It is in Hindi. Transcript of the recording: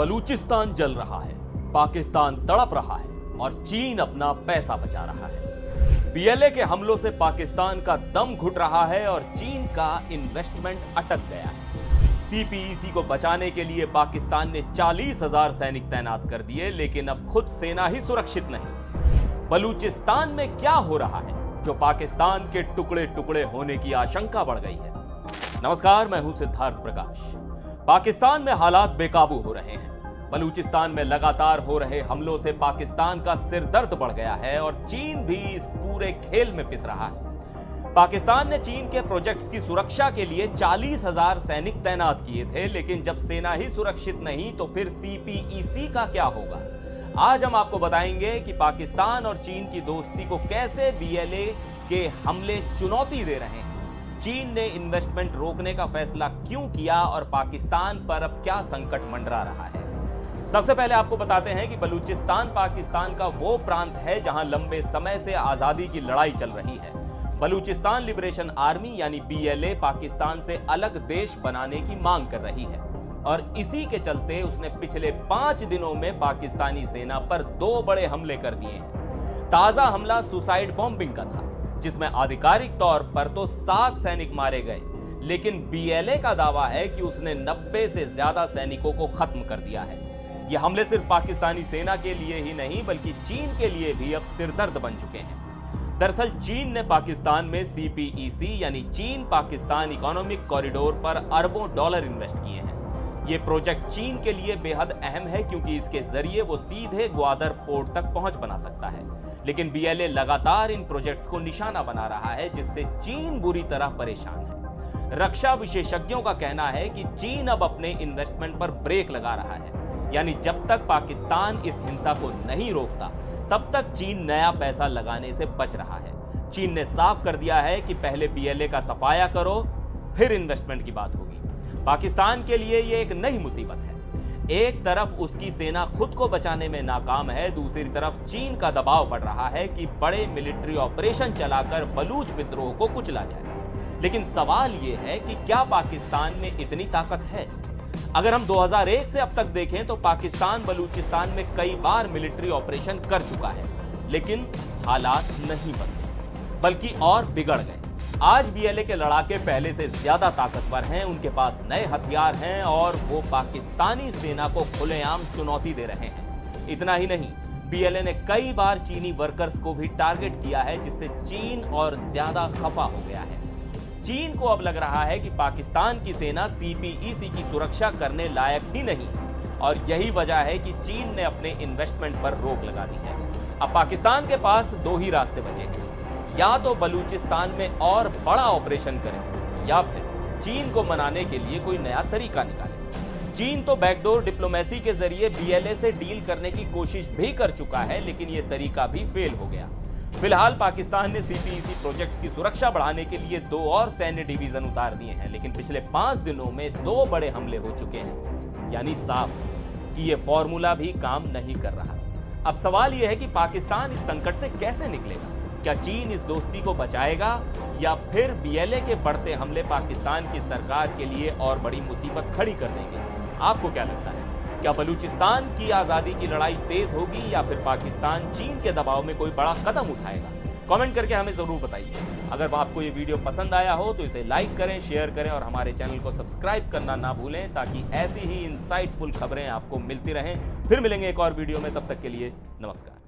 बलूचिस्तान जल रहा है, पाकिस्तान तड़प रहा है और चीन अपना पैसा बचा रहा है। बीएलए के हमलों से पाकिस्तान का दम घुट रहा है और चीन का इन्वेस्टमेंट अटक गया है। सीपीईसी को बचाने के लिए पाकिस्तान ने 40,000 सैनिक तैनात कर दिए, लेकिन अब खुद सेना ही सुरक्षित नहीं। बलूचिस्तान में क्या हो रहा है जो पाकिस्तान के टुकड़े टुकड़े होने की आशंका बढ़ गई है। नमस्कार, मैं हूं सिद्धार्थ प्रकाश। पाकिस्तान में हालात बेकाबू हो रहे हैं। बलूचिस्तान में लगातार हो रहे हमलों से पाकिस्तान का सिर दर्द बढ़ गया है और चीन भी इस पूरे खेल में पिस रहा है। पाकिस्तान ने चीन के प्रोजेक्ट्स की सुरक्षा के लिए 40,000 सैनिक तैनात किए थे, लेकिन जब सेना ही सुरक्षित नहीं तो फिर सीपीईसी का क्या होगा। आज हम आपको बताएंगे कि पाकिस्तान और चीन की दोस्ती को कैसे बीएलए के हमले चुनौती दे रहे हैं, चीन ने इन्वेस्टमेंट रोकने का फैसला क्यों किया और पाकिस्तान पर अब क्या संकट मंडरा रहा है। सबसे पहले आपको बताते हैं कि बलूचिस्तान पाकिस्तान का वो प्रांत है जहां लंबे समय से आजादी की लड़ाई चल रही है। बलूचिस्तान लिबरेशन आर्मी यानी बीएलए पाकिस्तान से अलग देश बनाने की मांग कर रही है और इसी के चलते उसने पिछले 5 दिनों में पाकिस्तानी सेना पर 2 बड़े हमले कर दिए हैं। ताजा हमला सुसाइड बॉम्बिंग का था, जिसमें आधिकारिक तौर पर तो 7 सैनिक मारे गए, लेकिन बीएलए का दावा है कि उसने 90 से ज्यादा सैनिकों को खत्म कर दिया है। ये हमले सिर्फ पाकिस्तानी सेना के लिए ही नहीं बल्कि चीन के लिए भी अब सिरदर्द बन चुके हैं। दरअसल चीन ने पाकिस्तान में सीपीईसी यानी चीन पाकिस्तान इकोनॉमिक कॉरिडोर पर अरबों डॉलर इन्वेस्ट किए हैं। ये प्रोजेक्ट चीन के लिए बेहद अहम है क्योंकि इसके जरिए वो सीधे ग्वादर पोर्ट तक पहुंच बना सकता है, लेकिन बीएलए लगातार इन प्रोजेक्ट्स को निशाना बना रहा है, जिससे चीन बुरी तरह परेशान है। रक्षा विशेषज्ञों का कहना है कि चीन अब अपने इन्वेस्टमेंट पर ब्रेक लगा रहा है, यानी जब तक पाकिस्तान इस हिंसा को नहीं रोकता तब तक चीन नया पैसा लगाने से बच रहा है। चीन ने साफ कर दिया है कि पहले बीएलए का सफाया करो, फिर इन्वेस्टमेंट की बात होगी। पाकिस्तान के लिए यह एक नई मुसीबत है। एक तरफ उसकी सेना खुद को बचाने में नाकाम है, दूसरी तरफ चीन का दबाव बढ़ रहा है कि बड़े मिलिट्री ऑपरेशन चलाकर बलूच विद्रोह को कुचला जाए। लेकिन सवाल यह है कि क्या पाकिस्तान में इतनी ताकत है। अगर हम 2001 से अब तक देखें तो पाकिस्तान बलूचिस्तान में कई बार मिलिट्री ऑपरेशन कर चुका है, लेकिन हालात नहीं बदले बल्कि और बिगड़ गए। आज बीएलए के लड़ाके पहले से ज्यादा ताकतवर हैं, उनके पास नए हथियार हैं और वो पाकिस्तानी सेना को खुलेआम चुनौती दे रहे हैं। इतना ही नहीं, बीएलए ने कई बार चीनी वर्कर्स को भी टारगेट किया है, जिससे चीन और ज्यादा खफा हो गया है। चीन को अब लग रहा है कि पाकिस्तान की सेना सीपीईसी की सुरक्षा करने लायक ही नहीं और यही वजह है कि चीन ने अपने इन्वेस्टमेंट पर रोक लगा दी है। अब पाकिस्तान के पास 2 ही रास्ते बचे हैं, या तो बलूचिस्तान में और बड़ा ऑपरेशन करें या फिर चीन को मनाने के लिए कोई नया तरीका निकाले। चीन तो बैकडोर डिप्लोमेसी के जरिए बीएलए से डील करने की कोशिश भी कर चुका है, लेकिन यह तरीका भी फेल हो गया। फिलहाल पाकिस्तान ने सीपीईसी प्रोजेक्ट्स की सुरक्षा बढ़ाने के लिए 2 और सैन्य डिवीजन उतार दिए हैं, लेकिन पिछले 5 दिनों में 2 बड़े हमले हो चुके हैं, यानी साफ कि यह फॉर्मूला भी काम नहीं कर रहा। अब सवाल यह है कि पाकिस्तान इस संकट से कैसे निकलेगा। क्या चीन इस दोस्ती को बचाएगा या फिर बीएलए के बढ़ते हमले पाकिस्तान की सरकार के लिए और बड़ी मुसीबत खड़ी कर देंगे। आपको क्या लगता है, क्या बलूचिस्तान की आजादी की लड़ाई तेज होगी या फिर पाकिस्तान चीन के दबाव में कोई बड़ा कदम उठाएगा। कमेंट करके हमें जरूर बताइए। अगर आपको ये वीडियो पसंद आया हो तो इसे लाइक करें, शेयर करें और हमारे चैनल को सब्सक्राइब करना ना भूलें, ताकि ऐसी ही इंसाइटफुल खबरें आपको मिलती रहें। फिर मिलेंगे एक और वीडियो में, तब तक के लिए नमस्कार।